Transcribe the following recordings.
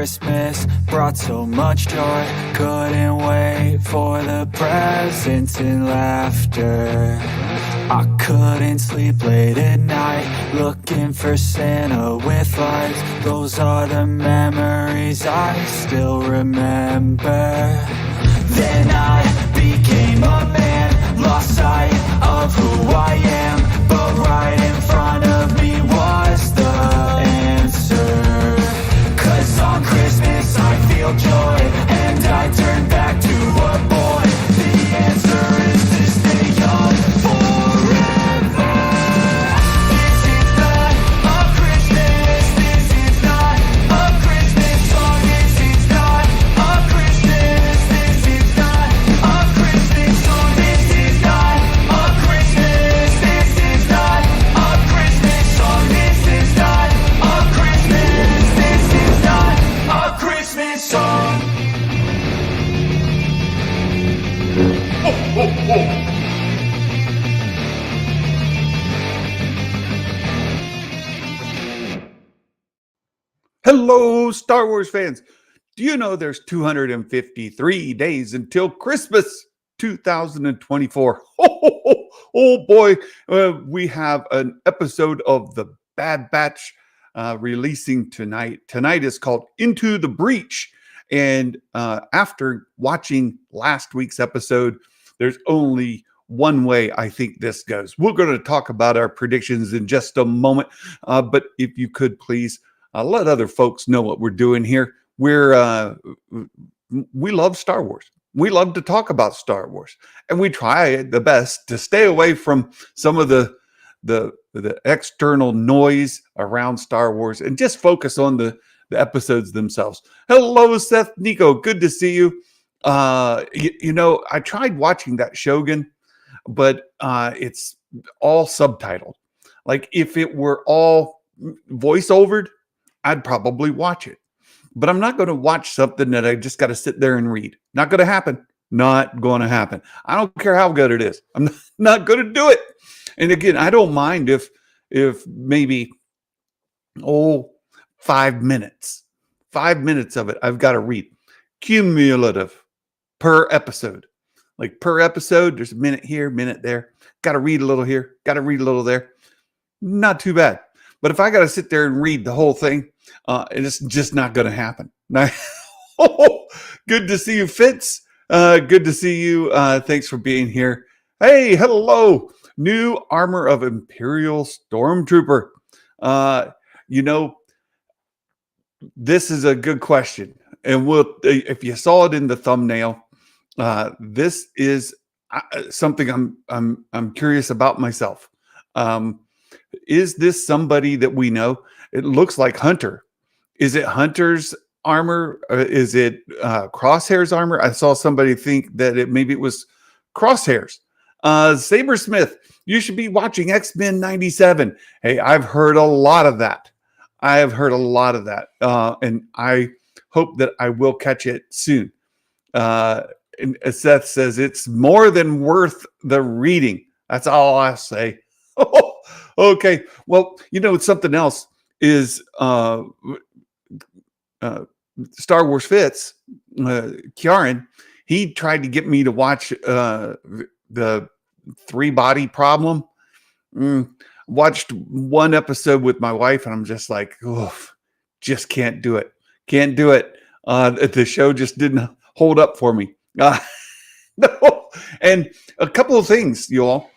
Christmas brought so much joy. Couldn't wait for the presents and laughter. I couldn't sleep late at night, looking for Santa with lights. Those are the memories I still remember. Then I became a man, lost sight of who I am, but right in front of me was the answer. 'Cause on Christmas I feel joy, and I turn back to a boy. The answer is to stay young forever. This is not a Christmas, this is not a Christmas song, this is not a Christmas, this is not a Christmas song, this is not a Christmas, this is not a Christmas song, this is not a Christmas, this is not a Christmas song. Hello, Star Wars fans. Do you know there's 253 days until Christmas 2024? Oh boy, we have an episode of The Bad Batch releasing tonight. Tonight is called Into the Breach. And after watching last week's episode, there's only one way I think this goes. We're going to talk about our predictions in just a moment. But if you could please let other folks know what we're doing here. We love Star Wars. We love to talk about Star Wars, and we try the best to stay away from some of the external noise around Star Wars and just focus on the episodes themselves. Hello, Seth Nico. Good to see you. You know, I tried watching that Shogun, but it's all subtitled. Like if it were all voice-overed, I'd probably watch it. But I'm not going to watch something that I just got to sit there and read. Not going to happen. Not going to happen. I don't care how good it is. I'm not going to do it. And again, I don't mind if maybe 5 minutes. 5 minutes of it I've got to read. Cumulative per episode. Like per episode, there's a minute here, minute there. Got to read a little here, got to read a little there. Not too bad. But if I got to sit there and read the whole thing, it's just not going to happen. Good to see you, Fitz. Good to see you. Thanks for being here. Hey, hello. New armor of Imperial Stormtrooper. You know, this is a good question. And if you saw it in the thumbnail, this is something I'm curious about myself. Is this somebody that we know? It looks like Hunter. Is it Hunter's armor? Is it Crosshair's armor? I saw somebody think that maybe it was Crosshair's. Sabersmith, you should be watching X-Men 97. Hey, I've heard a lot of that. And I hope that I will catch it soon. And Seth says it's more than worth the reading. That's all I say. Okay. Well, you know, something else is Star Wars Fitz, Kieran, he tried to get me to watch the Three Body Problem. Watched one episode with my wife, and I'm just like, just can't do it. Can't do it. The show just didn't hold up for me. No. And a couple of things, you all.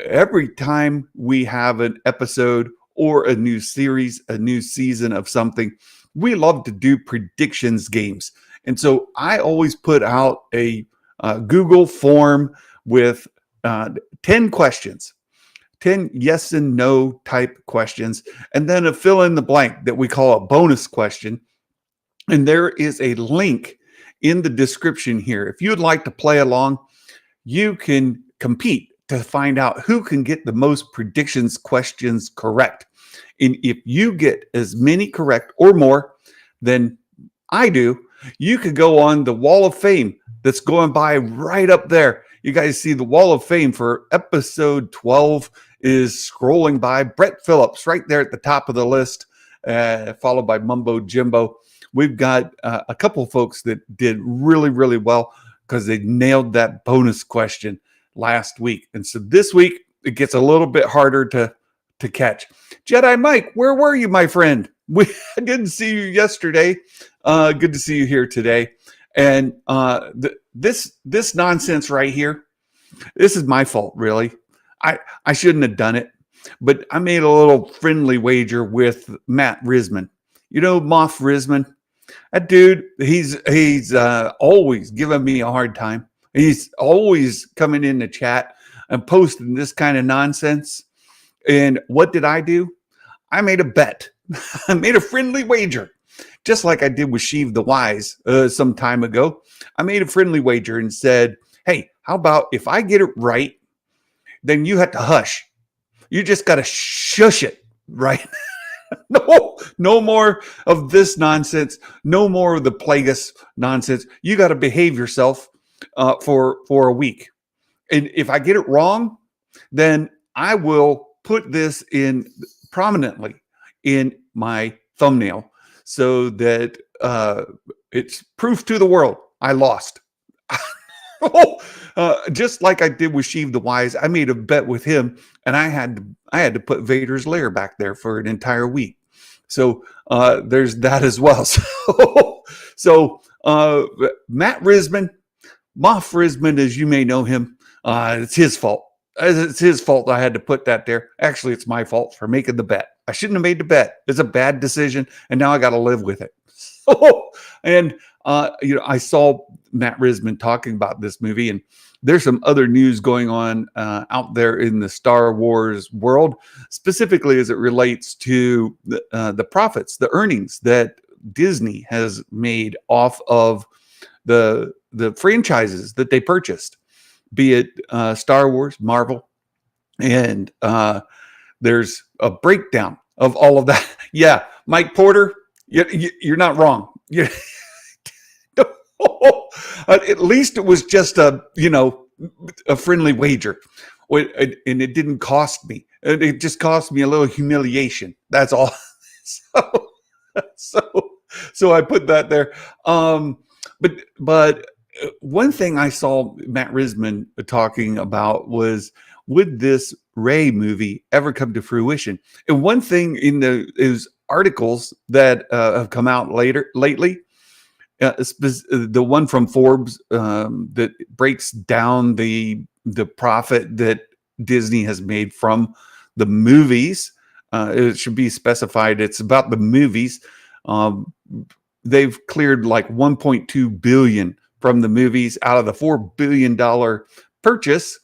Every time we have an episode or a new series, a new season of something, we love to do predictions games. And so I always put out a Google form with 10 questions, 10 yes and no type questions, and then a fill in the blank that we call a bonus question. And there is a link in the description here. If you'd like to play along, you can compete to find out who can get the most predictions questions correct. And if you get as many correct or more than I do, you could go on the Wall of Fame that's going by right up there. You guys see the Wall of Fame for episode 12 is scrolling by. Brett Phillips right there at the top of the list, followed by Mumbo Jimbo. we've got a couple of folks that did really, really well because they nailed that bonus question last week. And so this week it gets a little bit harder to catch. Jedi Mike, where were you, my friend? I didn't see you yesterday. Good to see you here today. And this nonsense right here, this is my fault, really. I shouldn't have done it, but I made a little friendly wager with Matt Risman. You know, Moff Risman, that dude, he's always giving me a hard time. He's always coming in the chat and posting this kind of nonsense. And what did I do? I made a bet. I made a friendly wager, just like I did with Sheev the Wise some time ago. I made a friendly wager and said, hey, how about if I get it right, then you have to hush. You just got to shush it, right? No more of this nonsense. No more of the Plagueis nonsense. You got to behave yourself for a week. And if I get it wrong, then I will put this in prominently in my thumbnail so that it's proof to the world I lost. Just like I did with Sheev the Wise, I made a bet with him, and I had to put Vader's lair back there for an entire week. So there's that as well. So Matt Risman, Moff Risman, as you may know him, it's his fault. It's his fault I had to put that there. Actually, it's my fault for making the bet. I shouldn't have made the bet. It's a bad decision, and now I got to live with it. And I saw Matt Risman talking about this movie, and there's some other news going on out there in the Star Wars world, specifically as it relates to the profits, the earnings that Disney has made off of the franchises that they purchased, be it Star Wars, Marvel, and there's a breakdown of all of that. Yeah, Mike Porter, you're not wrong. At least it was just a friendly wager, and it didn't cost me. It just cost me a little humiliation. That's all. So I put that there. But one thing I saw Matt Risman talking about was, would this Rey movie ever come to fruition? And one thing in his articles that have come out lately, the one from Forbes that breaks down the profit that Disney has made from the movies. It should be specified it's about the movies. They've cleared like 1.2 billion from the movies out of the $4 billion purchase.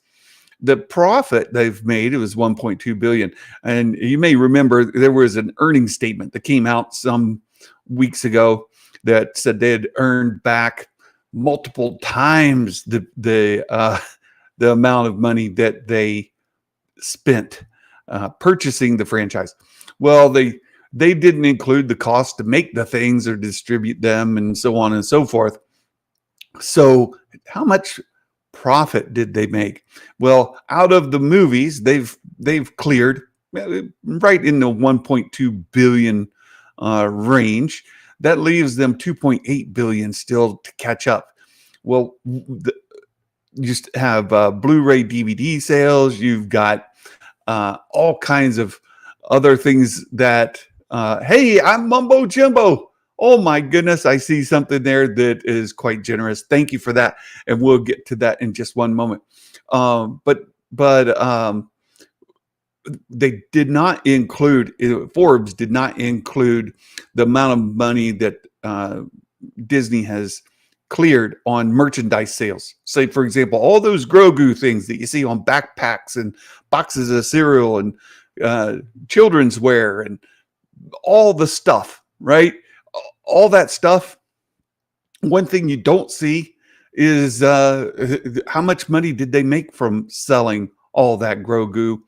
The profit they've made, it was 1.2 billion. And you may remember there was an earnings statement that came out some weeks ago that said they had earned back multiple times the amount of money that they spent purchasing the franchise. Well, they didn't include the cost to make the things or distribute them and so on and so forth. So how much profit did they make? Well, out of the movies, they've cleared right in the 1.2 billion range. That leaves them 2.8 billion still to catch up. Well, you just have Blu-ray DVD sales. You've got all kinds of other things that, hey, I'm Mumbo Jumbo. Oh my goodness, I see something there that is quite generous. Thank you for that. And we'll get to that in just one moment. But they did not include, Forbes did not include the amount of money that Disney has cleared on merchandise sales. Say, for example, all those Grogu things that you see on backpacks and boxes of cereal and children's wear and all the stuff, right? All that stuff. One thing you don't see is how much money did they make from selling all that Grogu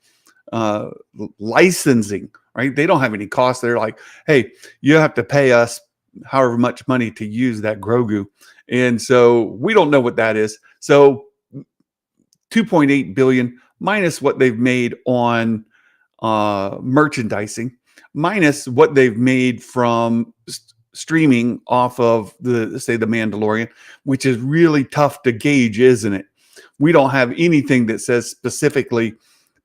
licensing, right? They don't have any costs. They're like, hey, you have to pay us however much money to use that Grogu. And so we don't know what that is. So 2.8 billion minus what they've made on merchandising, minus what they've made from streaming off of the Mandalorian, which is really tough to gauge, isn't it? We don't have anything that says specifically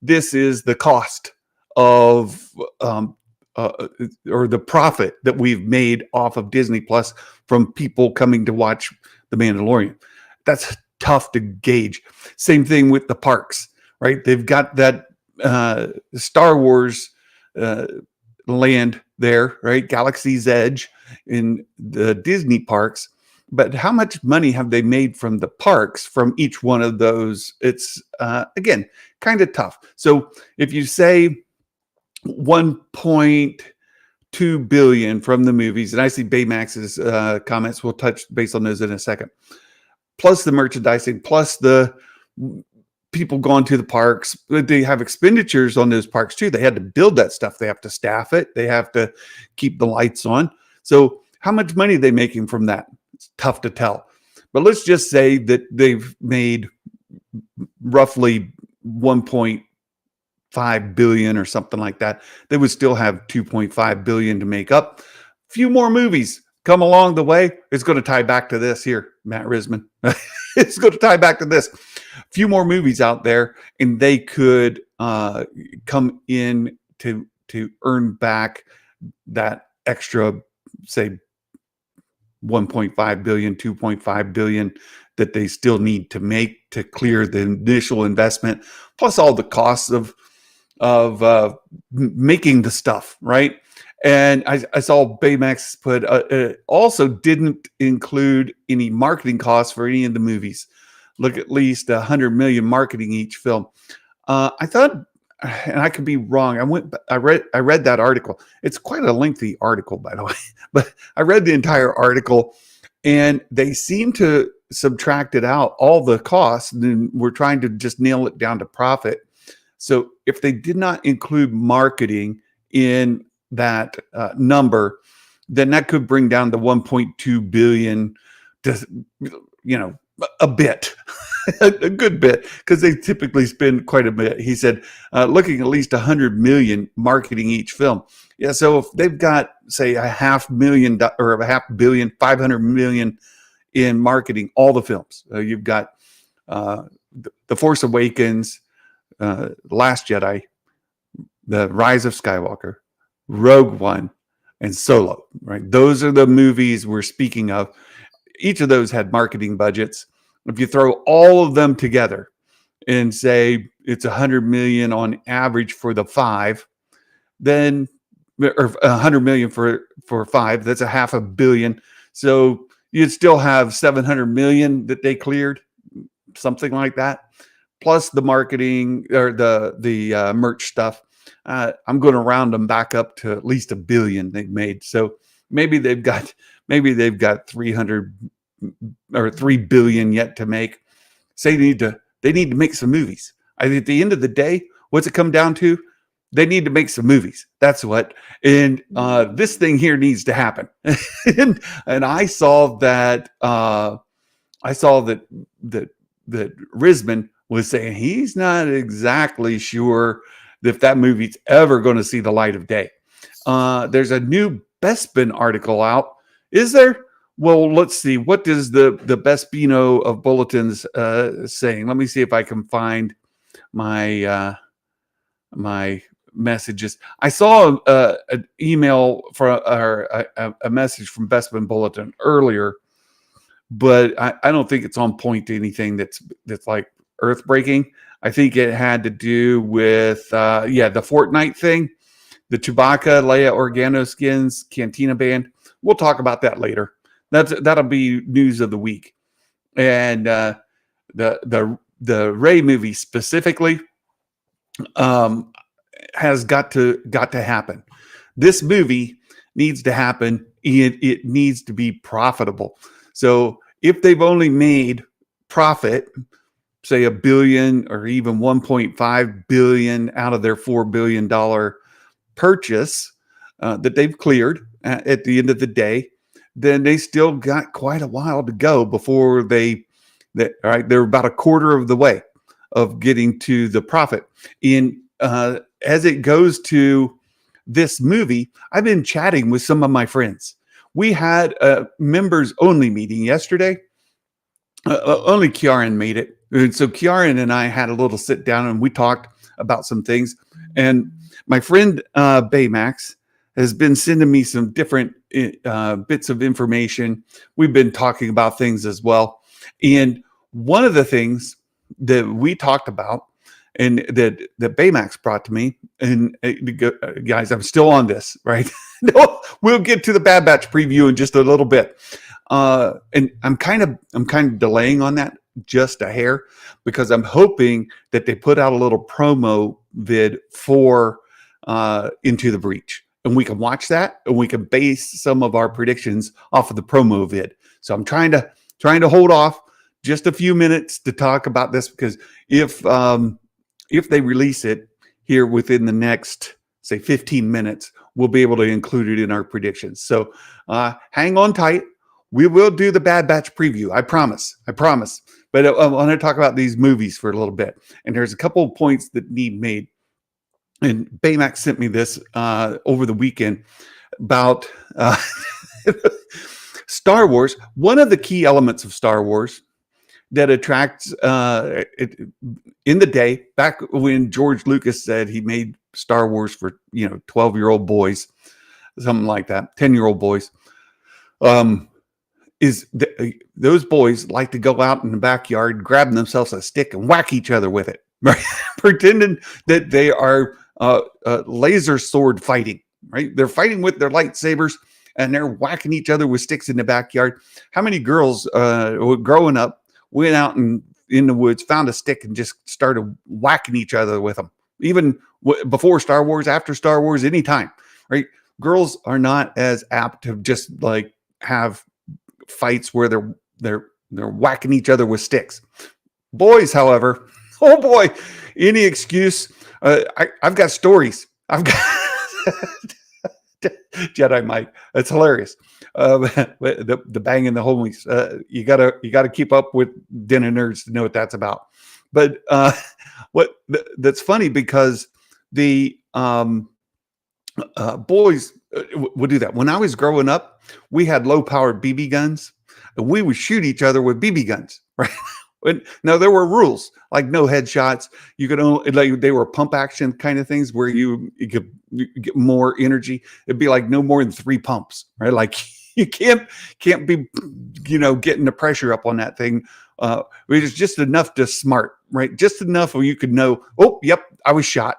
this is the cost of or the profit that we've made off of Disney Plus from people coming to watch the Mandalorian. That's tough to gauge. Same thing with the parks, right? They've got that Star Wars land there, right? Galaxy's Edge in the Disney parks. But how much money have they made from the parks from each one of those? It's again kind of tough. So if you say 1.2 billion from the movies, and I see Baymax's comments, we'll touch base on those in a second, plus the merchandising, plus the people going to the parks. They have expenditures on those parks too. They had to build that stuff. They have to staff it. They have to keep the lights on. So how much money are they making from that? It's tough to tell. But let's just say that they've made roughly 1.5 billion or something like that. They would still have 2.5 billion to make up. A few more movies come along the way. It's going to tie back to this here, Matt Risman. It's going to tie back to this. A few more movies out there, and they could come in to earn back that extra, say, 1.5 billion, 2.5 billion that they still need to make to clear the initial investment, plus all the costs of making the stuff, right? And I saw Baymax put also didn't include any marketing costs for any of the movies. Look, at least 100 million marketing each film. I thought, and I could be wrong. I read that article. It's quite a lengthy article, by the way, but I read the entire article, and they seem to subtracted out all the costs, and then we're trying to just nail it down to profit. So if they did not include marketing in that number, then that could bring down the 1.2 billion to, a bit, a good bit, because they typically spend quite a bit. He said, looking at least 100 million marketing each film. Yeah. So if they've got, say, $500 or $500 million, 500 million in marketing, all the films, you've got The Force Awakens, Last Jedi, The Rise of Skywalker, Rogue One, and Solo, right? Those are the movies we're speaking of. Each of those had marketing budgets. If you throw all of them together and say it's 100 million on average for the five, then, or 100 million for five, that's a $500 million. So you'd still have 700 million that they cleared, something like that, plus the marketing or the merch stuff. I'm going to round them back up to at least $1 billion they've made. So maybe they've got 300 or 3 billion yet to make. Say they need to make some movies. I think at the end of the day, what's it come down to? They need to make some movies. That's what. And this thing here needs to happen. and I saw that that Risman was saying he's not exactly sure if that movie's ever going to see the light of day. There's a new Bespin article out. Is there? Well, let's see. What does the Bespino of Bulletins saying? Let me see if I can find my my messages. I saw an email or a message from Bespin Bulletin earlier, but I don't think it's on point to anything that's like earth breaking. I think it had to do with the Fortnite thing, the Chewbacca, Leia Organa skins, Cantina band. We'll talk about that later. That'll be news of the week. And the Rey movie specifically has got to happen. This movie needs to happen. It needs to be profitable. So if they've only made profit, say $1 billion or even 1.5 billion out of their $4 billion purchase that they've cleared at the end of the day, then they still got quite a while to go before they're about a quarter of the way of getting to the profit. As it goes to this movie, I've been chatting with some of my friends. we had a members only meeting yesterday. Only Kiaran made it. And so Kiaran and I had a little sit down and we talked about some things. And my friend Baymax has been sending me some different bits of information. We've been talking about things as well. And one of the things that we talked about and that Baymax brought to me, and guys, I'm still on this, right? No, we'll get to the Bad Batch preview in just a little bit. And I'm kind of delaying on that just a hair because I'm hoping that they put out a little promo vid for Into the Breach, and we can watch that and we can base some of our predictions off of the promo vid. So I'm trying to hold off just a few minutes to talk about this because if they release it here within the next, say, 15 minutes, we'll be able to include it in our predictions. So hang on tight. We will do the Bad Batch preview. I promise. But I want to talk about these movies for a little bit. And there's a couple of points that need made. And Baymax sent me this over the weekend about Star Wars. One of the key elements of Star Wars that attracts in the day, back when George Lucas said he made Star Wars for 12-year-old boys, something like that, 10-year-old boys, those boys like to go out in the backyard, grab themselves a stick and whack each other with it, right? Pretending that they are laser sword fighting, right? They're fighting with their lightsabers and they're whacking each other with sticks in the backyard. How many girls growing up went out in the woods, found a stick and just started whacking each other with them? Even before Star Wars, after Star Wars, anytime, right? Girls are not as apt to just like have fights where they're whacking each other with sticks. Boys, however, oh boy, any excuse. I've got stories. I've got Jedi Mike. That's hilarious. The banging the homies. You gotta keep up with Den of Nerds to know what that's about. But that's funny because the boys would do that. When I was growing up, we had low-powered BB guns, and we would shoot each other with BB guns, right? Now there were rules, like no headshots. You could only, like, they were pump action kind of things where you could get more energy. It'd be like no more than 3 pumps, right? Like you can't be, getting the pressure up on that thing. It was just enough to smart, right? Just enough where you could know, oh, yep, I was shot.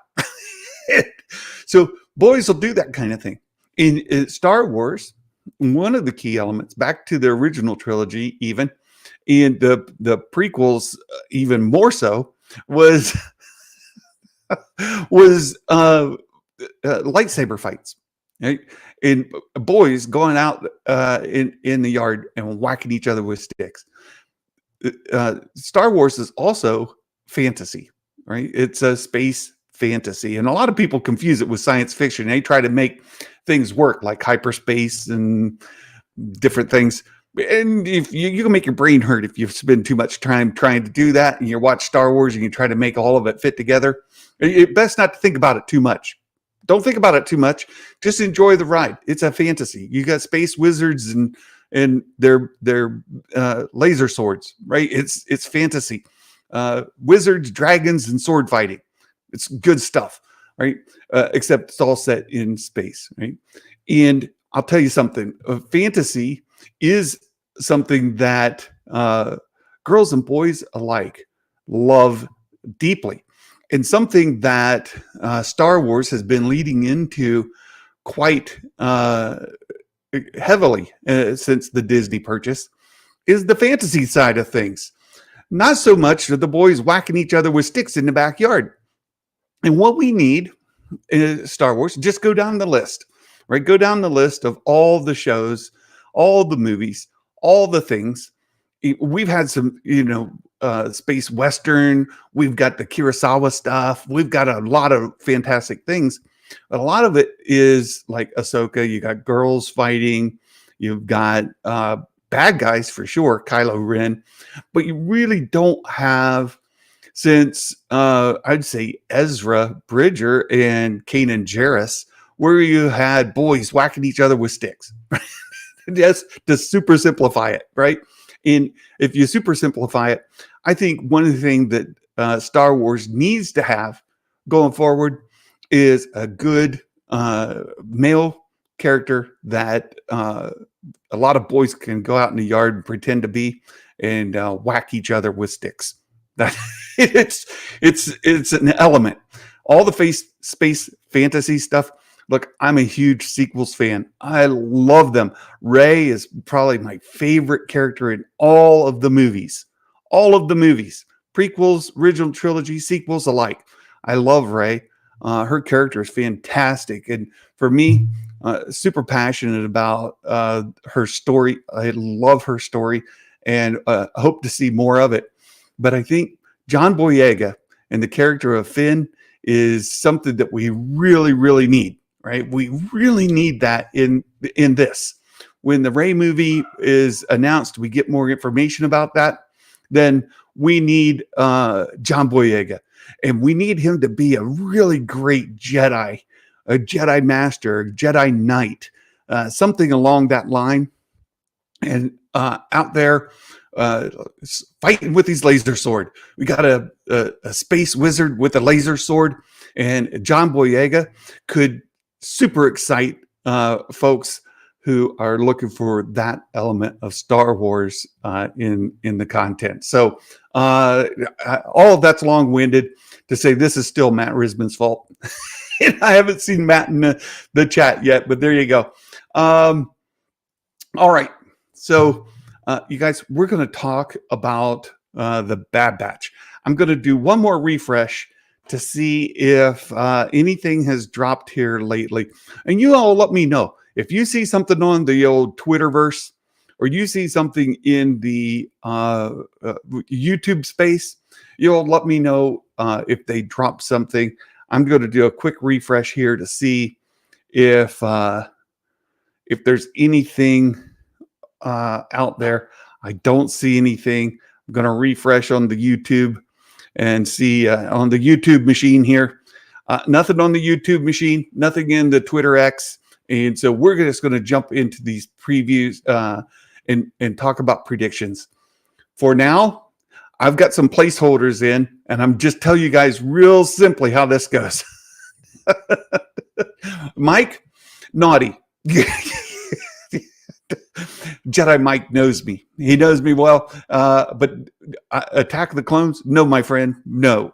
So boys will do that kind of thing. In Star Wars, one of the key elements, back to the original trilogy, even, and the prequels even more so, was lightsaber fights, right? And boys going out in the yard and whacking each other with sticks. Star Wars is also fantasy, right? It's a space fantasy, and a lot of people confuse it with science fiction. They try to make things work, like hyperspace and different things. And if you can make your brain hurt if you spend too much time trying to do that, and you watch Star Wars and you try to make all of it fit together. It's best not to think about it too much. Don't think about it too much. Just enjoy the ride. It's a fantasy. You got space wizards and their laser swords, right? It's fantasy. Wizards, dragons, and sword fighting. It's good stuff, right? Except it's all set in space, right? And I'll tell you something. Fantasy is something that girls and boys alike love deeply, and something that Star Wars has been leading into quite heavily since the Disney purchase is the fantasy side of things. Not so much the boys whacking each other with sticks in the backyard. And what we need in Star Wars, just go down the list, right? Go down the list of all the shows, all the movies, all the things. We've had some, space Western. We've got the Kurosawa stuff. We've got a lot of fantastic things. A lot of it is like Ahsoka. You got girls fighting. You've got bad guys for sure, Kylo Ren. But you really don't have, since I'd say Ezra Bridger and Kanan Jarrus, where you had boys whacking each other with sticks. Just to super simplify it, right? And if you super simplify it, I think one of the things that Star Wars needs to have going forward is a good male character that a lot of boys can go out in the yard and pretend to be and whack each other with sticks. That it's an element. All the space fantasy stuff. Look, I'm a huge sequels fan. I love them. Rey is probably my favorite character in all of the movies. All of the movies, prequels, original trilogy, sequels alike. I love Rey. Her character is fantastic, and for me, super passionate about her story. I love her story, and hope to see more of it. But I think John Boyega and the character of Finn is something that we really, really need. Right? We really need that in this. When the Rey movie is announced, we get more information about that. Then we need John Boyega, and we need him to be a really great Jedi, a Jedi Master, a Jedi Knight, something along that line. And out there fighting with his laser sword. We got a space wizard with a laser sword, and John Boyega could super excite folks who are looking for that element of Star Wars in the content. So all of that's long-winded to say this is still Matt Risman's fault. And I haven't seen Matt in the chat yet, but there you go. All right. So you guys, we're going to talk about the Bad Batch. I'm going to do one more refresh to see if anything has dropped here lately. And you all let me know. If you see something on the old Twitterverse, or you see something in the YouTube space, you'll let me know if they drop something. I'm going to do a quick refresh here to see if there's anything out there. I don't see anything. I'm going to refresh on the YouTube and see on the YouTube machine here. Nothing on the YouTube machine, nothing in the Twitter X. And so we're just going to jump into these previews and talk about predictions. For now, I've got some placeholders in, and I'm just telling you guys real simply how this goes. Mike, naughty. Jedi Mike knows me. He knows me well. But Attack of the Clones? No, my friend. No.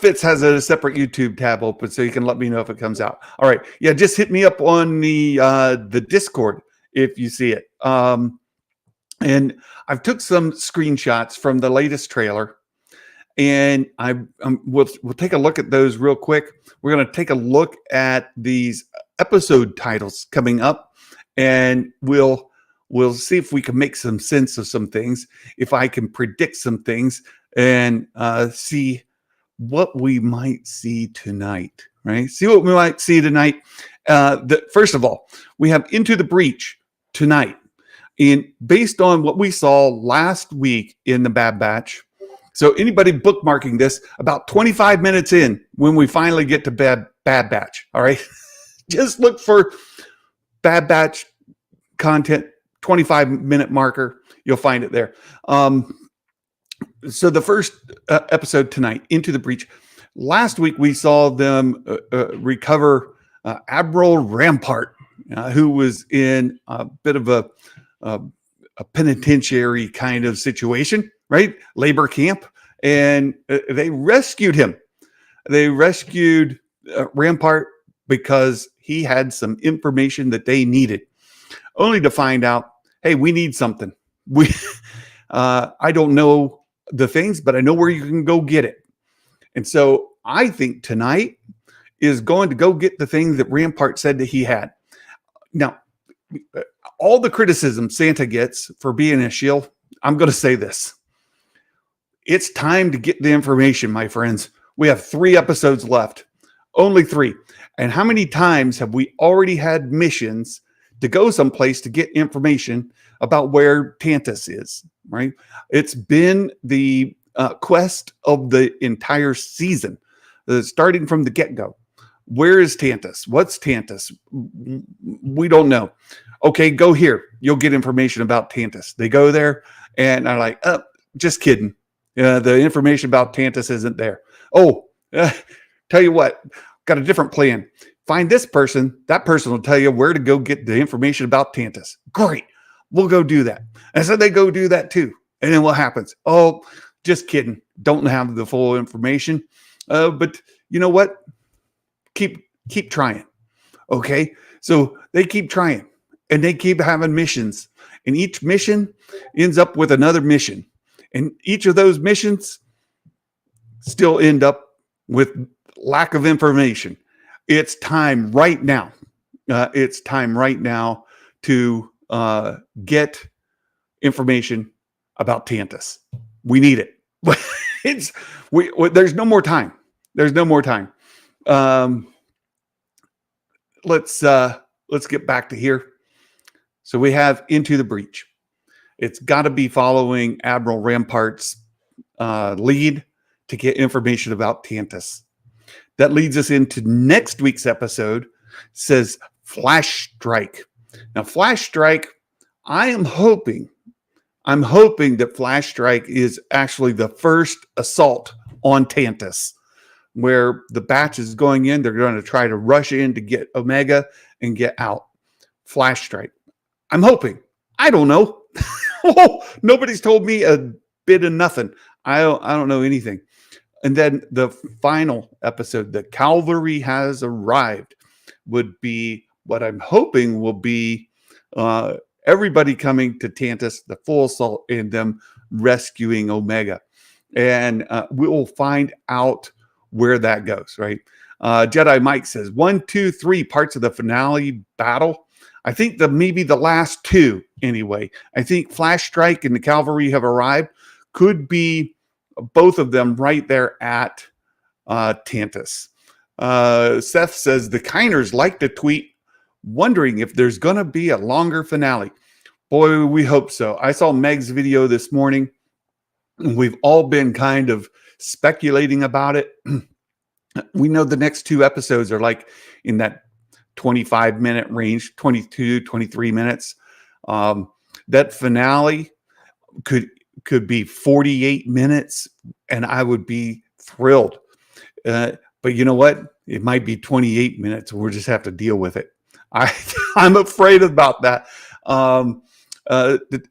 Fitz has a separate YouTube tab open, so you can let me know if it comes out. All right. Yeah, just hit me up on the Discord if you see it. And I've took some screenshots from the latest trailer, and we'll take a look at those real quick. We're going to take a look at these episode titles coming up, and we'll see if we can make some sense of some things, if I can predict some things, and see what we might see tonight, right? See what we might see tonight. First of all, we have Into the Breach tonight. And based on what we saw last week in the Bad Batch, so anybody bookmarking this, about 25 minutes in, when we finally get to Bad Batch, all right? Just look for Bad Batch content, 25-minute marker. You'll find it there. So the first episode tonight, Into the Breach. Last week, we saw them recover Admiral Rampart, who was in a bit of a penitentiary kind of situation, right? Labor camp. And they rescued him. They rescued Rampart because he had some information that they needed, only to find out, hey, we need something. I don't know the things, but I know where you can go get it. And so I think tonight is going to go get the things that Rampart said that he had. Now, all the criticism Santa gets for being a shield, I'm going to say this. It's time to get the information, my friends. We have 3 episodes left. Only 3. And how many times have we already had missions to go someplace to get information about where Tantus is, right? It's been the quest of the entire season, starting from the get-go. Where is Tantus? What's Tantus? We don't know. Okay, go here. You'll get information about Tantus. They go there and are like, just kidding. The information about Tantus isn't there. Oh, tell you what, got a different plan. Find this person. That person will tell you where to go get the information about Tantus. Great. We'll go do that. And so they go do that too. And then what happens? Oh, just kidding. Don't have the full information. But you know what? Keep trying. Okay. So they keep trying and they keep having missions, and each mission ends up with another mission. And each of those missions still end up with lack of information. It's time right now. It's time right now to get information about Tantus. We need it. There's no more time. There's no more time. Let's get back to here. So we have Into the Breach. It's got to be following Admiral Rampart's lead to get information about Tantus. That leads us into next week's episode. It says Flash Strike. Now, Flash Strike, I'm hoping that Flash Strike is actually the first assault on Tantus, where the batch is going in. They're going to try to rush in to get Omega and get out. Flash Strike. I'm hoping. I don't know. Nobody's told me a bit of nothing. I don't know anything. And then the final episode, The Cavalry Has Arrived, would be what I'm hoping will be everybody coming to Tantus, the full assault, and them rescuing Omega. And we'll find out where that goes, right? Jedi Mike says 1, 2, 3 parts of the finale battle. I think maybe the last two anyway. I think Flash Strike and the Cavalry Have Arrived could be both of them right there at Tantus. Seth says the Kiners like to tweet wondering if there's going to be a longer finale. Boy, we hope so. I saw Meg's video this morning, and we've all been kind of speculating about it. We know the next two episodes are like in that 25-minute range, 22, 23 minutes. That finale could be 48 minutes, and I would be thrilled. But you know what? It might be 28 minutes. We'll just have to deal with it. I'm afraid about that. The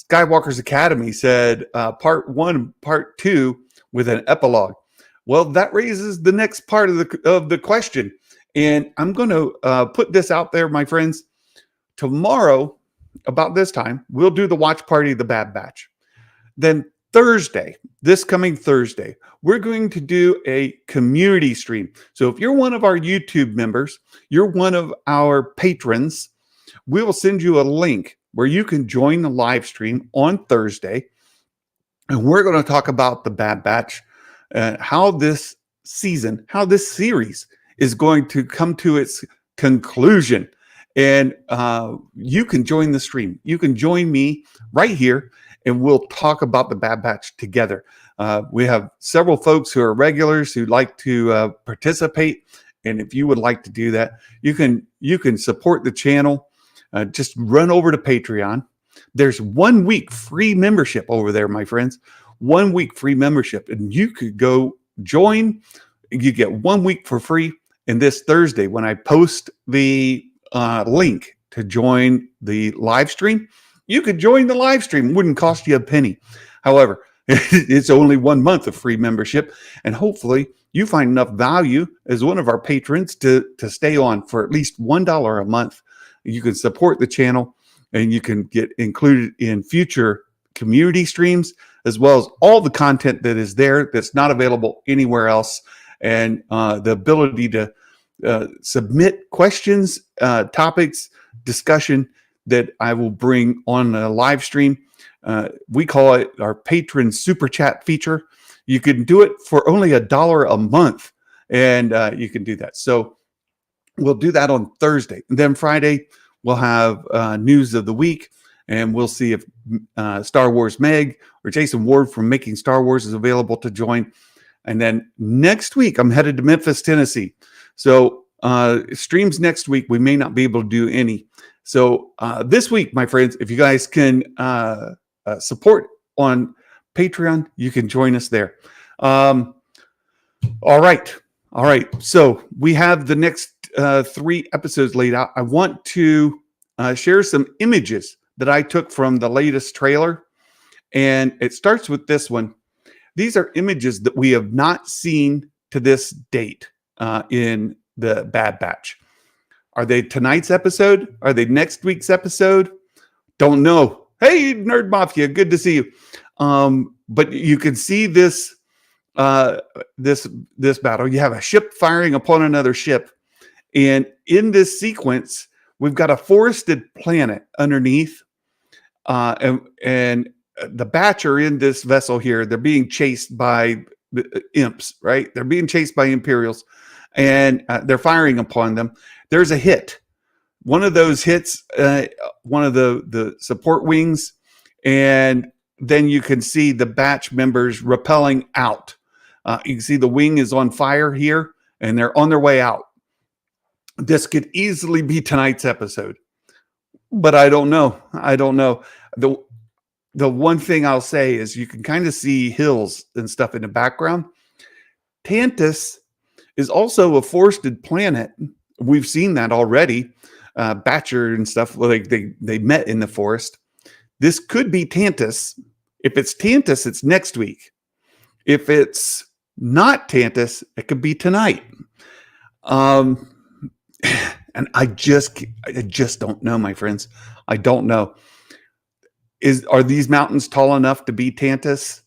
Skywalker's Academy said part 1, part 2 with an epilogue. Well, that raises the next part of the question. And I'm going to put this out there, my friends. Tomorrow, about this time, we'll do the watch party of the Bad Batch. Then Thursday, this coming Thursday, we're going to do a community stream. So if you're one of our YouTube members, you're one of our patrons, we will send you a link where you can join the live stream on Thursday. And we're going to talk about the Bad Batch, how this season, how this series is going to come to its conclusion. And you can join the stream. You can join me right here, and we'll talk about the Bad Batch together. We have several folks who are regulars who'd like to participate. And if you would like to do that, you can support the channel. Just run over to Patreon. There's 1 week free membership over there, my friends. 1 week free membership. And you could go join. You get 1 week for free. And this Thursday, when I post the link to join the live stream, you could join the live stream. It wouldn't cost you a penny. However, it's only 1 month of free membership. And hopefully you find enough value as one of our patrons to stay on for at least $1 a month. You can support the channel, and you can get included in future community streams, as well as all the content that is there that's not available anywhere else. And the ability to submit questions, topics, discussion that I will bring on a live stream. We call it our patron super chat feature. You can do it for only $1 a month, and you can do that. So we'll do that on Thursday. And then Friday, we'll have news of the week, and we'll see if Star Wars Meg or Jason Ward from Making Star Wars is available to join. And then next week, I'm headed to Memphis, Tennessee. So streams next week, we may not be able to do any. So this week, my friends, if you guys can support on Patreon, you can join us there. All right. So we have the next 3 episodes laid out. I want to share some images that I took from the latest trailer. And it starts with this one. These are images that we have not seen to this date in the Bad Batch. Are they tonight's episode? Are they next week's episode? Don't know. Hey, Nerd Mafia, good to see you. But you can see this this battle. You have a ship firing upon another ship, and in this sequence, we've got a forested planet underneath, and the Batch are in this vessel here. They're being chased by the imps, right? They're being chased by Imperials, and they're firing upon them. There's a hit. One of those hits one of the support wings, and then you can see the Batch members rappelling out. You can see the wing is on fire here, and they're on their way out. This could easily be tonight's episode, but I don't know. The one thing I'll say is you can kind of see hills and stuff in the background. Tantus is also a forested planet. We've seen that already. Batcher and stuff, like they met in the forest. This could be Tantus. If it's Tantus, it's next week. If it's not Tantus, it could be tonight. And I just don't know, my friends. I don't know. Are these mountains tall enough to be Tantus?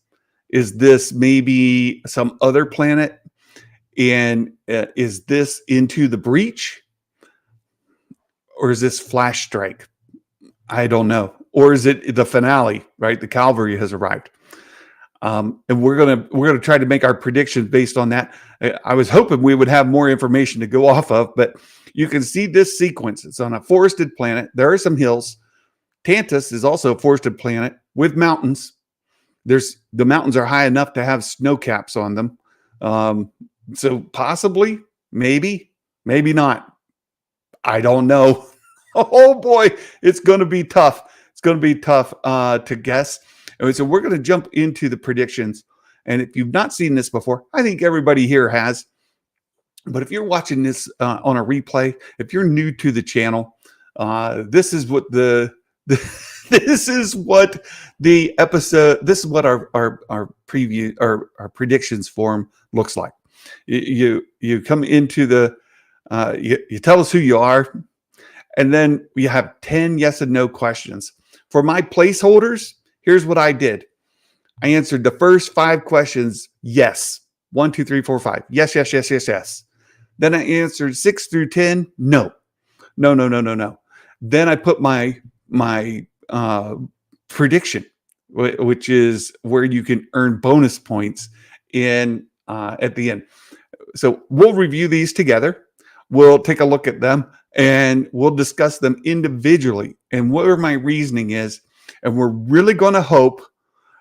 Is this maybe some other planet? And is this Into the Breach? Or is this Flash Strike? I don't know. Or is it the finale, right? The cavalry has arrived. And we're gonna try to make our predictions based on that. I was hoping we would have more information to go off of, but you can see this sequence. It's on a forested planet. There are some hills. Tantus is also a forested planet with mountains. The mountains are high enough to have snow caps on them. So possibly, maybe not. I don't know. Oh boy, it's going to be tough. It's going to be tough to guess. And so we're going to jump into the predictions. And if you've not seen this before, I think everybody here has. But if you're watching this on a replay, if you're new to the channel, this is what this is what the episode. This is what our preview, our predictions form looks like. You come into the you tell us who you are, and then we have 10 yes and no questions. For my placeholders, here's what I did. I answered the first 5 questions yes. 1, 2, 3, 4, 5. Yes, yes, yes, yes, yes. Then I answered 6 through 10. No. Then I put my prediction, which is where you can earn bonus points in at the end. So we'll review these together. We'll take a look at them and we'll discuss them individually and where my reasoning is. And we're really going to hope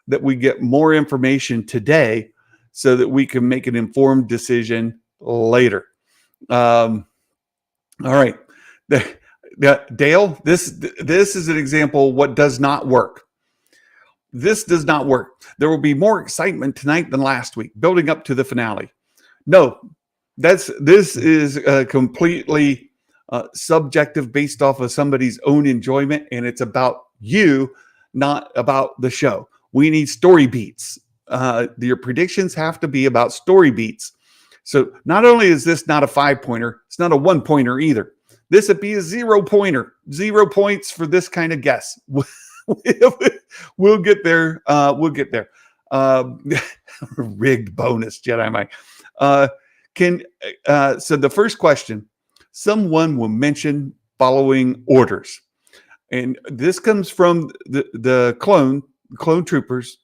that we get more information today so that we can make an informed decision later. All right. Dale, this is an example of what does not work. This does not work. There will be more excitement tonight than last week, building up to the finale. No, this is completely subjective based off of somebody's own enjoyment, and it's about you, not about the show. We need story beats. Your predictions have to be about story beats. So not only is this not a 5-pointer, it's not a 1-pointer either. This would be a 0-pointer. 0 points for this kind of guess. We'll get there. Rigged bonus, Jedi Mike. So the first question, someone will mention following orders. And this comes from the clone troopers,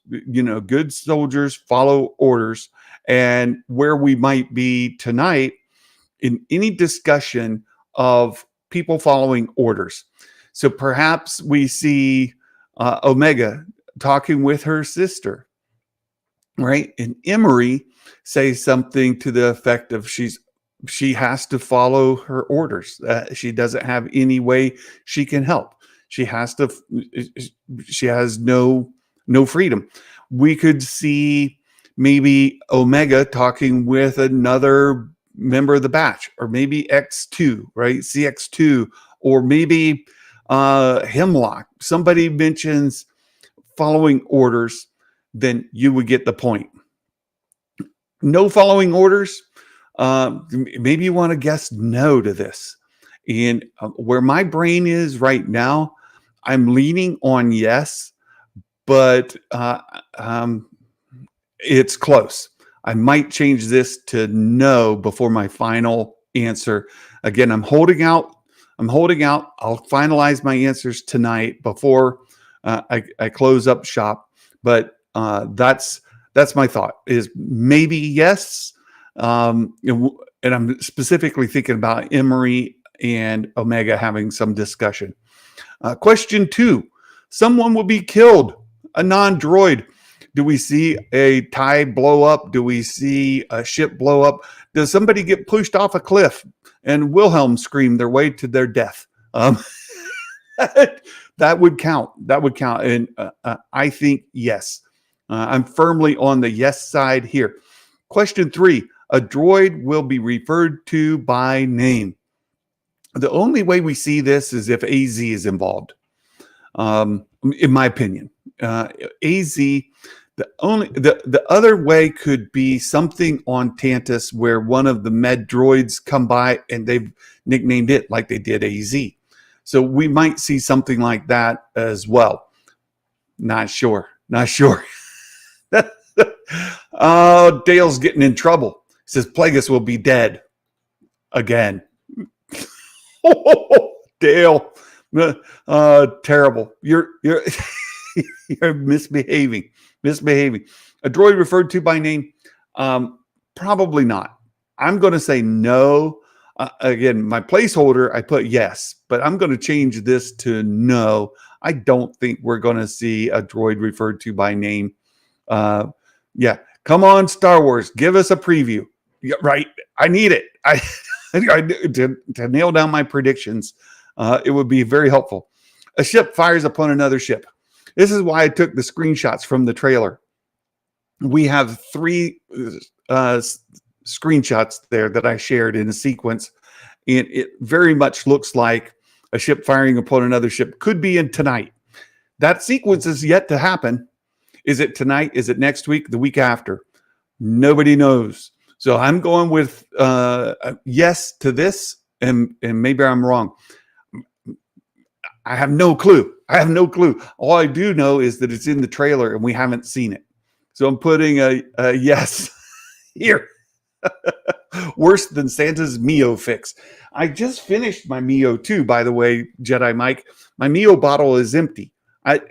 good soldiers follow orders. And where we might be tonight in any discussion of people following orders. So perhaps we see Omega talking with her sister, right? And Emery say something to the effect of she's she has to follow her orders. She doesn't have any way she can help. She has to. She has no freedom. We could see maybe Omega talking with another member of the batch, or maybe X2, right? CX2, or maybe Hemlock. Somebody mentions following orders, then you would get the point. No following orders, maybe you want to guess no to this. And where my brain is right now, I'm leaning on yes, but it's close. I might change this to no before my final answer. Again, I'm holding out. I'll finalize my answers tonight before I close up shop. But that's my thought. Is maybe yes, and I'm specifically thinking about Emery and Omega having some discussion. Question 2: someone will be killed. A non-droid. Do we see a TIE blow up? Do we see a ship blow up? Does somebody get pushed off a cliff and Wilhelm scream their way to their death? That would count. That would count. And I think yes. I'm firmly on the yes side here. Question 3. A droid will be referred to by name. The only way we see this is if AZ is involved, in my opinion. AZ, the other way could be something on Tantus where one of the med droids come by and they've nicknamed it like they did AZ. So we might see something like that as well. Not sure. Oh, Dale's getting in trouble. He says Plagueis will be dead again. Oh, Dale, terrible. You're you're misbehaving. A droid referred to by name? Probably not. I'm going to say no. Again, my placeholder, I put yes, but I'm going to change this to no. I don't think we're going to see a droid referred to by name. Yeah, come on, Star Wars, give us a preview. Yeah, right, I need it. To nail down my predictions. It would be very helpful. A ship fires upon another ship. This is why I took the screenshots from the trailer. We have 3 screenshots there that I shared in a sequence, and it very much looks like a ship firing upon another ship. Could be in tonight. That sequence is yet to happen. Is it tonight? Is it next week? The week after? Nobody knows. So I'm going with yes to this, and maybe I'm wrong. I have no clue. All I do know is that it's in the trailer and we haven't seen it. So I'm putting a yes here. Worse than Santa's Mio fix. I just finished my Mio too, by the way, Jedi Mike. My Mio bottle is empty.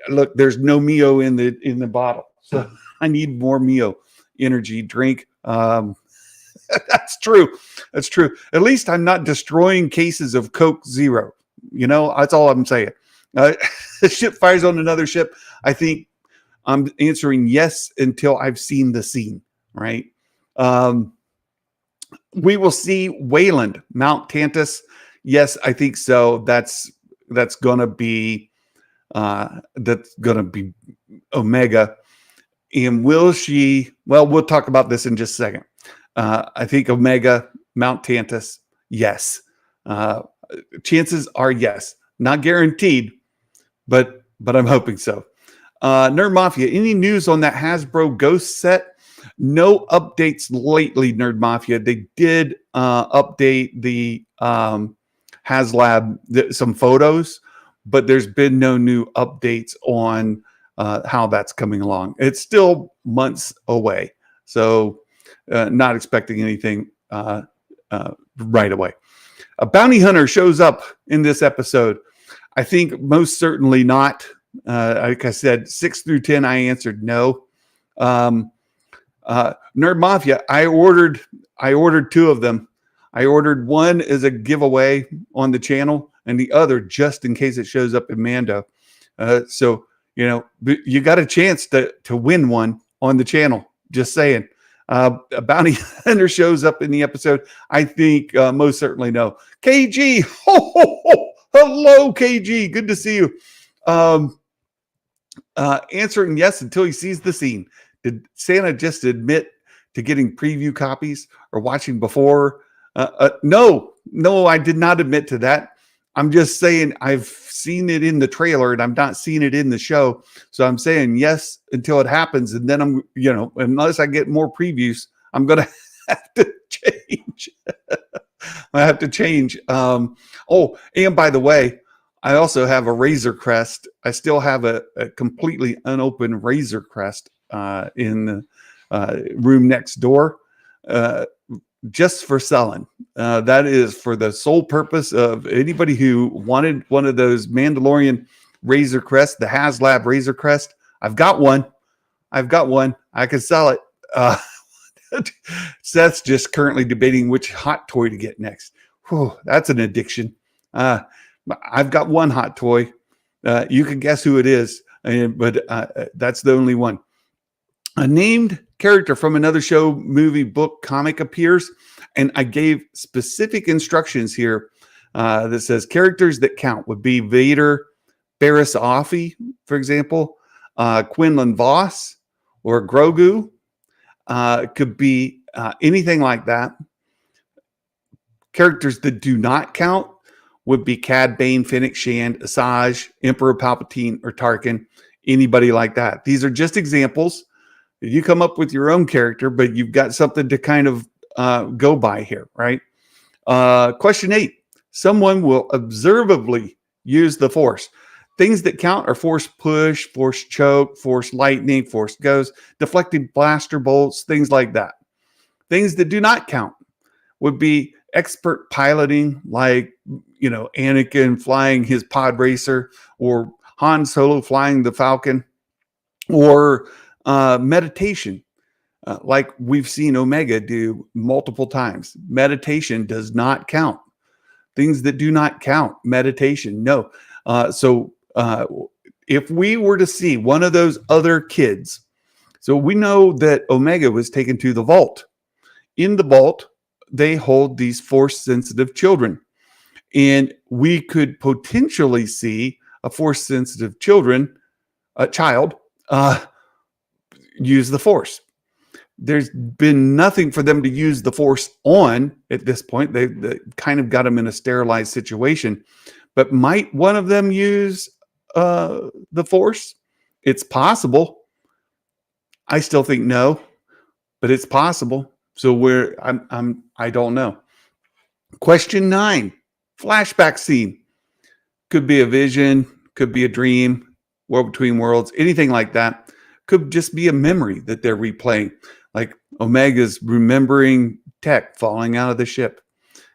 Look, there's no Mio in the bottle. So I need more Mio energy drink. That's true. At least I'm not destroying cases of Coke Zero. That's all I'm saying. The ship fires on another ship. I think I'm answering yes until I've seen the scene, right? We will see Wayland mount Tantus. Yes, I think so. That's gonna be Omega. And will she? Well, we'll talk about this in just a second. I think Omega mount Tantus. Yes. Chances are yes. Not guaranteed, but I'm hoping so. Nerd Mafia, any news on that Hasbro Ghost set? No updates lately, Nerd Mafia. They did update the HasLab, some photos, but there's been no new updates on how that's coming along. It's still months away, so not expecting anything right away. A bounty hunter shows up in this episode. I think most certainly not. Like I said, 6 through 10, I answered no. Nerd Mafia, I ordered 2 of them. I ordered one as a giveaway on the channel, and the other just in case it shows up in Mando. So you got a chance to win one on the channel. Just saying. A bounty hunter shows up in the episode. I think most certainly no. KG, ho, ho, ho. Hello, KG. Good to see you. Answering yes until he sees the scene. Did Santa just admit to getting preview copies or watching before? No, I did not admit to that. I'm just saying I've seen it in the trailer and I'm not seeing it in the show. So I'm saying yes until it happens. And then I'm, unless I get more previews, I'm going to have to change. I have to change. Oh, and by the way, I also have a Razor Crest. I still have a completely unopened Razor Crest in the room next door. Just for selling. That is for the sole purpose of anybody who wanted one of those Mandalorian Razor Crest, the HasLab Razor Crest. I've got one. I can sell it. Seth's just currently debating which hot toy to get next. Whew, that's an addiction. I've got one hot toy. You can guess who it is, but that's the only one. A named character from another show, movie, book, comic appears, and I gave specific instructions here that says characters that count would be Vader, Barriss Offee, for example, Quinlan Voss, or Grogu. Could be anything like that. Characters that do not count would be Cad Bane, Fennec Shand, Asajj, Emperor Palpatine, or Tarkin, anybody like that. These are just examples. You come up with your own character, but you've got something to kind of go by here, right? Question 8. Someone will observably use the Force. Things that count are Force push, Force choke, Force lightning, Force ghost, deflecting blaster bolts, things like that. Things that do not count would be expert piloting, like, Anakin flying his pod racer, or Han Solo flying the Falcon, or meditation, like we've seen Omega do multiple times. Meditation does not count. Things that do not count, meditation, no. So if we were to see one of those other kids, so we know that Omega was taken to the vault. In the vault, they hold these Force-sensitive children. And we could potentially see a Force-sensitive child use the Force. There's been nothing for them to use the Force on at this point. They kind of got them in a sterilized situation. But might one of them use the Force? It's possible. I still think no, but it's possible. So I don't know. Question 9, flashback scene. Could be a vision, could be a dream, World Between Worlds, anything like that. Could just be a memory that they're replaying, like Omega's remembering Tech falling out of the ship,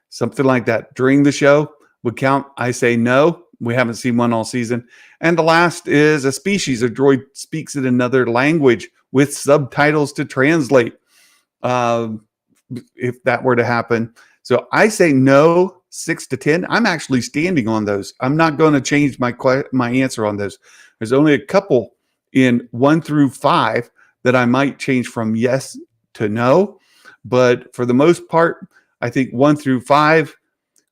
something like that. During the show would count. I say no. We haven't seen one all season. And the last is a species. A droid speaks in another language with subtitles to translate. If that were to happen. So I say no, 6 to 10. I'm actually standing on those. I'm not going to change my answer on those. There's only a couple in 1 through 5 that I might change from yes to no. But for the most part, I think 1 through 5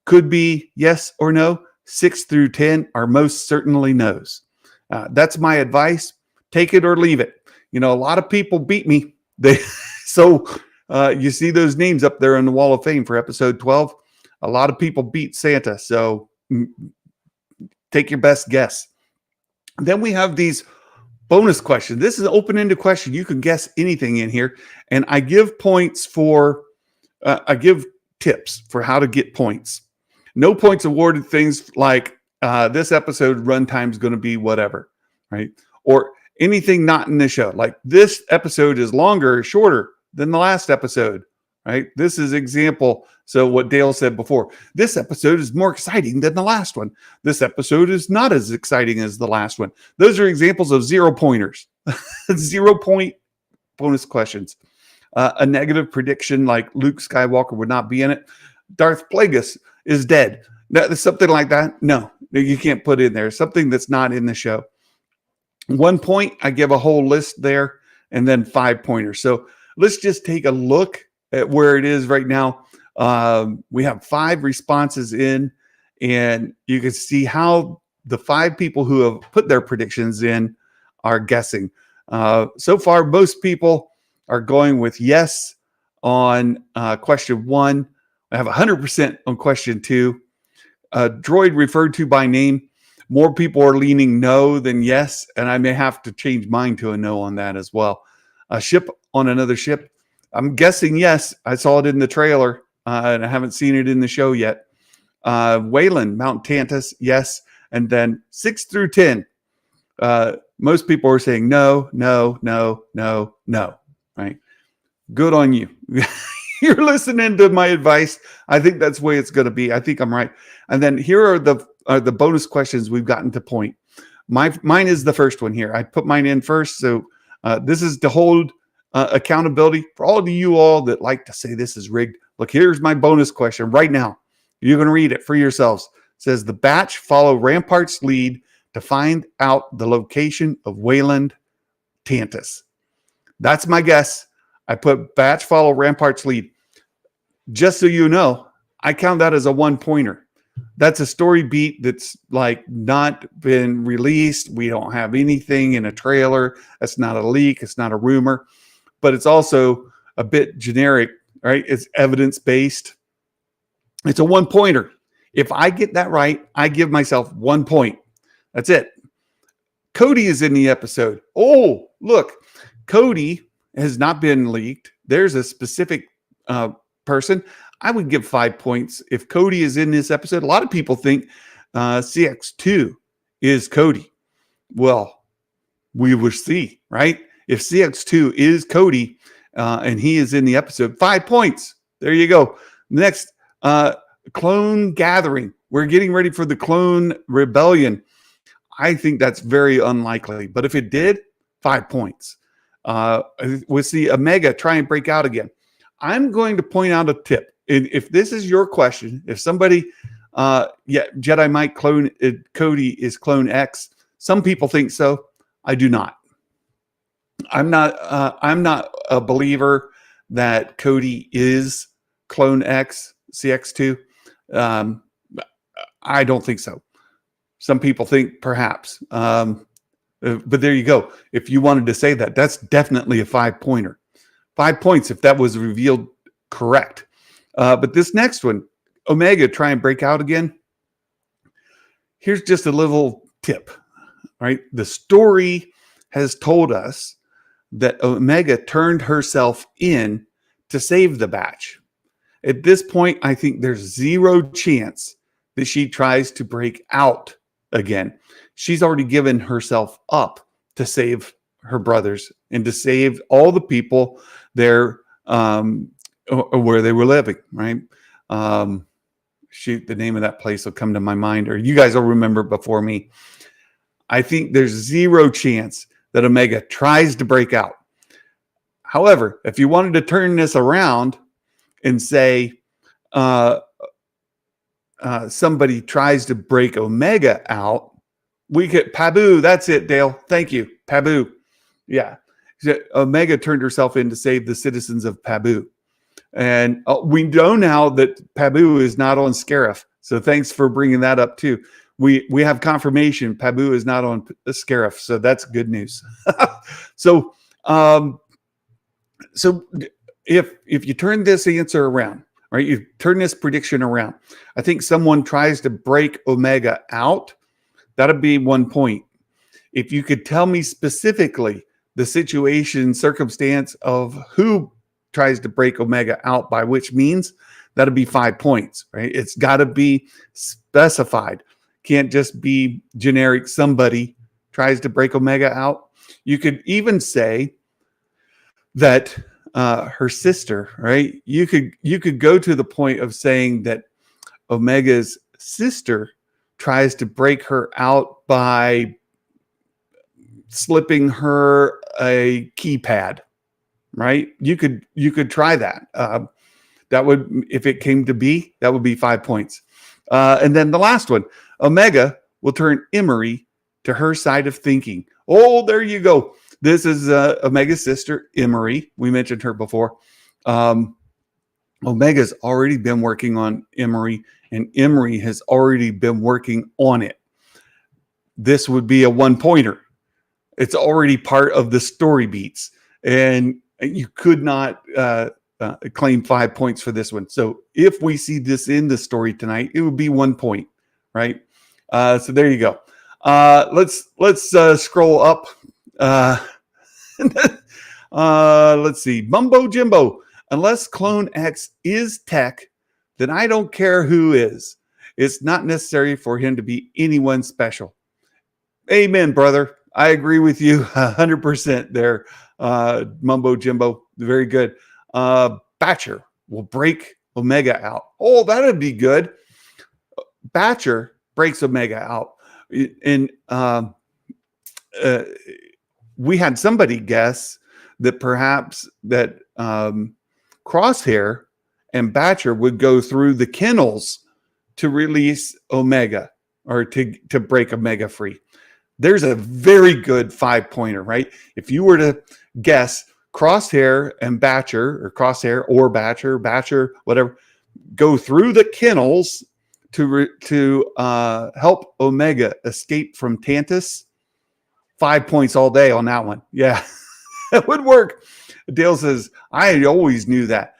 could be yes or no. 6 through 10 are most certainly no's. That's my advice. Take it or leave it. A lot of people beat me. You see those names up there on the Wall of Fame for episode 12. A lot of people beat Santa. So take your best guess. Then we have these bonus questions. This is an open-ended question. You can guess anything in here. And I give points I give tips for how to get points. No points awarded, things like this episode runtime is going to be whatever, right? Or anything not in the show. Like this episode is longer or shorter than the last episode, right? This is example. So what Dale said before, this episode is more exciting than the last one. This episode is not as exciting as the last one. Those are examples of 0 pointers, 0 point bonus questions. A negative prediction like Luke Skywalker would not be in it. Darth Plagueis is dead. Something like that. No, you can't put in there. Something that's not in the show. 1 point, I give a whole list there, and then 5 pointers. So let's just take a look at where it is right now. We have 5 responses in, and you can see how the 5 people who have put their predictions in are guessing. So far, most people are going with yes on question 1. I have 100% on question 2. Droid referred to by name. More people are leaning no than yes, and I may have to change mine to a no on that as well. A ship on another ship. I'm guessing yes. I saw it in the trailer, and I haven't seen it in the show yet. Wayland, Mount Tantus, yes. And then 6 through 10. Most people are saying no, no, no, no, no. Right? Good on you. You're listening to my advice. I think that's the way it's going to be. I think I'm right. And then here are the bonus questions we've gotten to point. Mine is the first one here. I put mine in first. So this is to hold accountability for all of you all that like to say this is rigged. Look, here's my bonus question right now. You're going to read it for yourselves. It says the batch follow Rampart's lead to find out the location of Wayland Tantus. That's my guess. I put batch follow Rampart's lead. Just so you know, I count that as a 1-pointer. That's a story beat that's like not been released. We don't have anything in a trailer. That's not a leak. It's not a rumor, but it's also a bit generic, right? It's evidence-based. It's a 1-pointer. If I get that right, I give myself 1 point. That's it. Cody is in the episode. Oh, look, Cody has not been leaked. There's a specific person. I would give 5 points if Cody is in this episode. A lot of people think CX2 is Cody. Well, we will see, right? If CX2 is Cody and he is in the episode, 5 points. There you go. Next, clone gathering. We're getting ready for the clone rebellion. I think that's very unlikely. But if it did, 5 points. We'll see Omega try and break out again. I'm going to point out a tip. If this is your question, if somebody, Jedi Mike clone Cody is clone X. Some people think so. I do not. I'm not a believer that Cody is clone X, CX2. I don't think so. Some people think perhaps. But there you go. If you wanted to say that, that's definitely a 5-pointer. 5 points if that was revealed correct. But this next one, Omega try and break out again. Here's just a little tip, right? The story has told us that Omega turned herself in to save the batch. At this point, I think there's 0 chance that she tries to break out again. She's already given herself up to save her brothers and to save all the people there where they were living, right? The name of that place will come to my mind, or you guys will remember before me. I think there's 0 chance that Omega tries to break out. However, if you wanted to turn this around and say somebody tries to break Omega out, we could Pabu. That's it, Dale. Thank you, Pabu. Yeah, Omega turned herself in to save the citizens of Pabu, and we know now that Pabu is not on Scarif. So thanks for bringing that up too. We have confirmation Pabu is not on Scarif, so that's good news. So if you turn this answer around, right, you turn this prediction around, I think someone tries to break Omega out. That'd be 1 point. If you could tell me specifically the situation, circumstance of who tries to break Omega out by which means, that'd be 5 points, right? It's got to be specified. Can't just be generic. Somebody tries to break Omega out. You could even say that her sister, right? You could go to the point of saying that Omega's sister tries to break her out by slipping her a keypad, right? You could try that. That would, if it came to be, that would be 5 points. And then the last one, Omega will turn Emery to her side of thinking. Oh, there you go. This is Omega's sister, Emery. We mentioned her before. Omega's already been working on Emery, and Emery has already been working on it. This would be a one-pointer. It's already part of the story beats, and you could not claim 5 points for this one. So if we see this in the story tonight, it would be 1 point, right? So there you go. Let's scroll up. Let's see. Mumbo Jimbo. Unless Clone X is tech, then I don't care who is. It's not necessary for him to be anyone special. Amen, brother. I agree with you 100% there, Mumbo Jimbo. Very good. Batcher will break Omega out. Oh, that would be good. Batcher breaks Omega out. And we had somebody guess that perhaps that Crosshair and Batcher would go through the kennels to release Omega or to break Omega free. There's a very good 5-pointer, right? If you were to guess Crosshair and Batcher, or Crosshair or Batcher, whatever, go through the kennels to help Omega escape from Tantus, 5 points all day on that one. Yeah, that would work. Dale says, I always knew that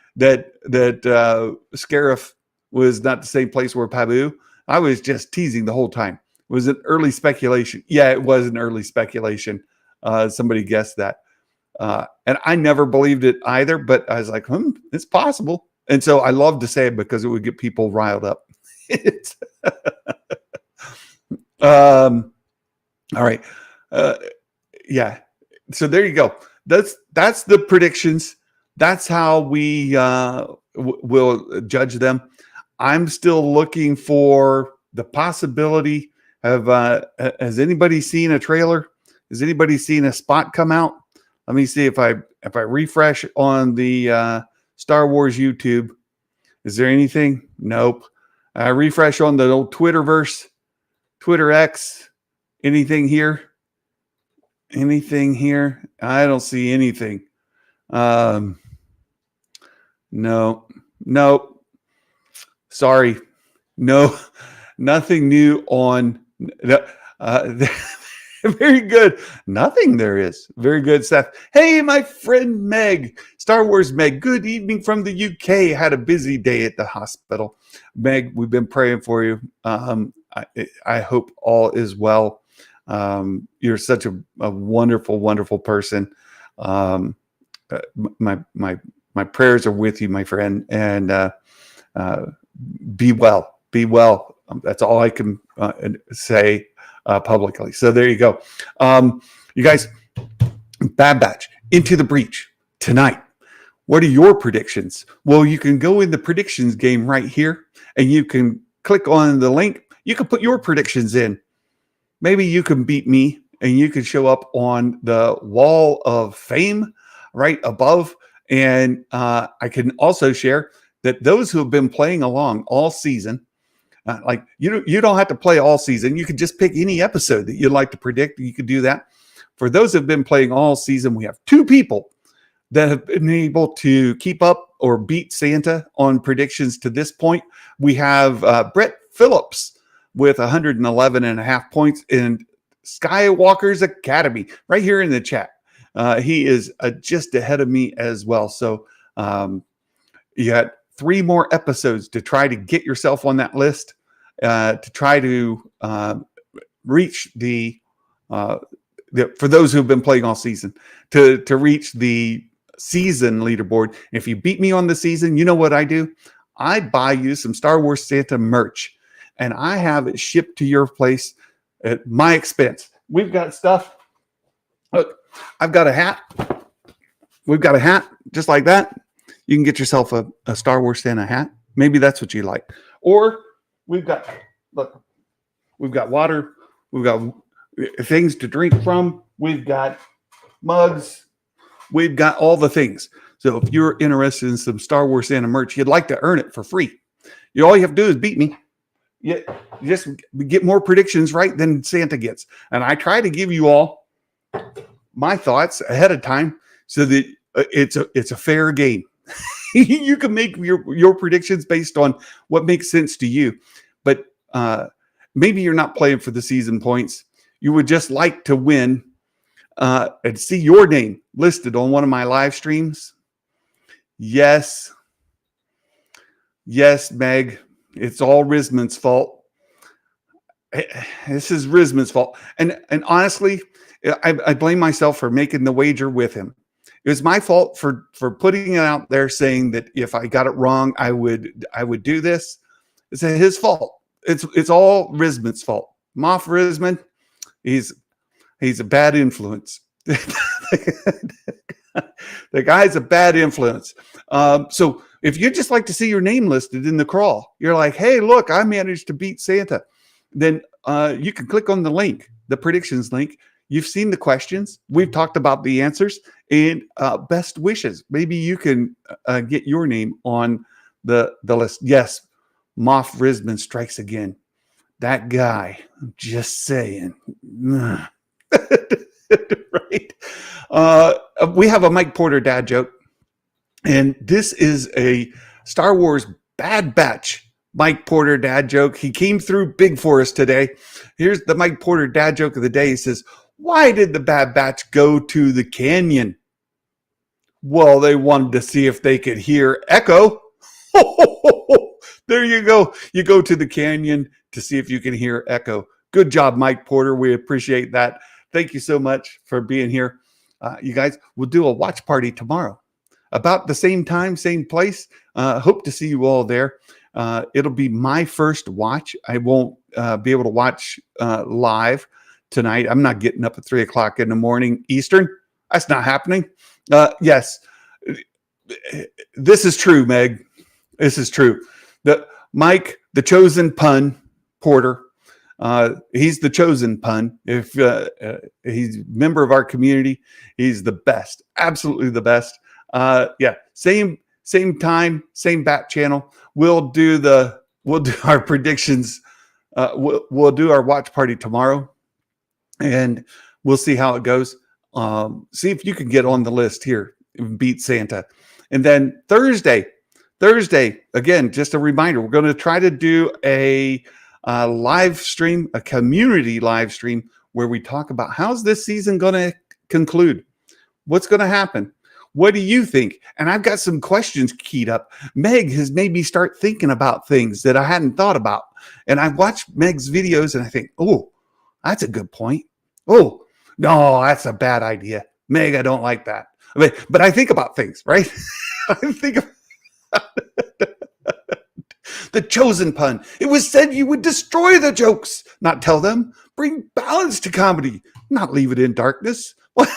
Scarif was not the same place where Pabu. I was just teasing the whole time. It was an early speculation. Yeah, it was an early speculation. Somebody guessed that. And I never believed it either, but I was like, it's possible. And so I love to say it because it would get people riled up. All right. Yeah. So there you go. That's the predictions. That's how we will judge them. I'm still looking for the possibility of has anybody seen a trailer? Has anybody seen a spot come out? Let me see if I refresh on the Star Wars YouTube. Is there anything? Nope. Refresh on the old Twitterverse, Twitter X. Anything here? Anything here? I don't see anything. No. Sorry. No, nothing new on. Very good. Nothing there is. Very good, Seth. Hey, my friend Meg, Star Wars Meg. Good evening from the UK. Had a busy day at the hospital. Meg, we've been praying for you. I hope all is well. You're such a wonderful, wonderful person. My prayers are with you, my friend, and be well. Be well. That's all I can say publicly. So there you go. You guys, Bad Batch, Into the Breach tonight. What are your predictions? Well, you can go in the predictions game right here, and you can click on the link. You can put your predictions in. Maybe you can beat me, and you can show up on the wall of fame right above. And I can also share that those who have been playing along all season, like you don't have to play all season. You could just pick any episode that you'd like to predict. You could do that. For those who have been playing all season, we have 2 people that have been able to keep up or beat Santa on predictions to this point. We have Brett Phillips with 111.5 points in Skywalker's Academy right here in the chat. He is just ahead of me as well. So you got 3 more episodes to try to get yourself on that list, to try to reach for those who have been playing all season, to reach the season leaderboard. If you beat me on the season, you know what I do? I buy you some Star Wars Santa merch, and I have it shipped to your place at my expense. We've got stuff. Look, I've got a hat. We've got a hat just like that. You can get yourself a Star Wars Santa hat. Maybe that's what you like. Or we've got water. We've got things to drink from. We've got mugs. We've got all the things. So if you're interested in some Star Wars Santa merch, you'd like to earn it for free. All you have to do is beat me. You just get more predictions right than Santa gets. And I try to give you all my thoughts ahead of time so that it's a fair game. You can make your predictions based on what makes sense to you, but maybe you're not playing for the season points. You would just like to win and see your name listed on one of my live streams. Yes, Meg, it's all Risman's fault. This is Risman's fault, and honestly, I blame myself for making the wager with him. It was my fault for putting it out there, saying that if I got it wrong, I would do this. It's his fault. It's all Risman's fault. Moff Risman, he's a bad influence. The guy's a bad influence. So if you'd just like to see your name listed in the crawl, you're like, hey, look, I managed to beat Santa. Then you can click on the link, the predictions link. You've seen the questions. We've talked about the answers and best wishes. Maybe you can get your name on the list. Yes, Moff Risman strikes again. That guy, I'm just saying. Right? We have a Mike Porter dad joke, and this is a Star Wars Bad Batch Mike Porter dad joke. He came through big for us today. Here's the Mike Porter dad joke of the day. He says, why did the Bad Batch go to the canyon? Well, they wanted to see if they could hear Echo. There you go. You go to the canyon to see if you can hear Echo. Good job, Mike Porter. We appreciate that. Thank you so much for being here. You guys, we'll do a watch party tomorrow. About the same time, same place. Hope to see you all there. It'll be my first watch. I won't be able to watch live tonight. I'm not getting up at 3 o'clock in the morning Eastern. That's not happening. Yes, this is true, Meg. This is true. Mike, the chosen pun, Porter, he's the chosen pun. If he's a member of our community, he's the best, absolutely the best. Yeah, same time, same bat channel. We'll do our predictions. We'll do our watch party tomorrow, and we'll see how it goes. See if you can get on the list here and beat Santa. And then Thursday, again, just a reminder, we're going to try to do a live stream, a community live stream, where we talk about how's this season going to conclude? What's going to happen? What do you think? And I've got some questions keyed up. Meg has made me start thinking about things that I hadn't thought about. And I watch Meg's videos and I think, oh, that's a good point. Oh, no, that's a bad idea. Meg, I don't like that. But I think about things, right? I think about the chosen pun. It was said you would destroy the jokes, not tell them. Bring balance to comedy, not leave it in darkness. What?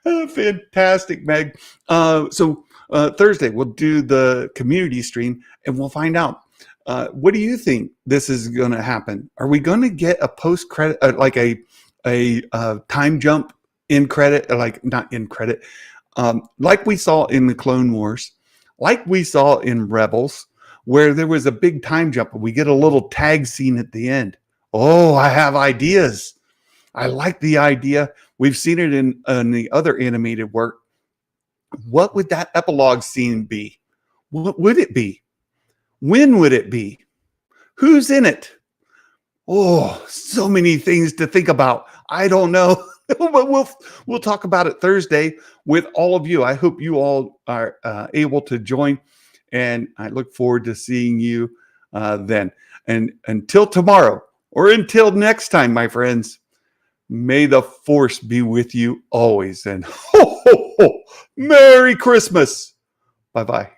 Fantastic, Meg. So Thursday, we'll do the community stream and we'll find out. What do you think this is going to happen? Are we going to get a post credit, like a time jump in credit, like not in credit, like we saw in the Clone Wars, like we saw in Rebels, where there was a big time jump and we get a little tag scene at the end? Oh, I have ideas. I like the idea. We've seen it in the other animated work. What would that epilogue scene be? What would it be? When would it be? Who's in it? Oh, so many things to think about. I don't know. But we'll talk about it Thursday with all of you. I hope you all are able to join, and I look forward to seeing you then. And until tomorrow, or until next time, my friends, may the force be with you always. And ho, ho, ho, Merry Christmas. Bye-bye.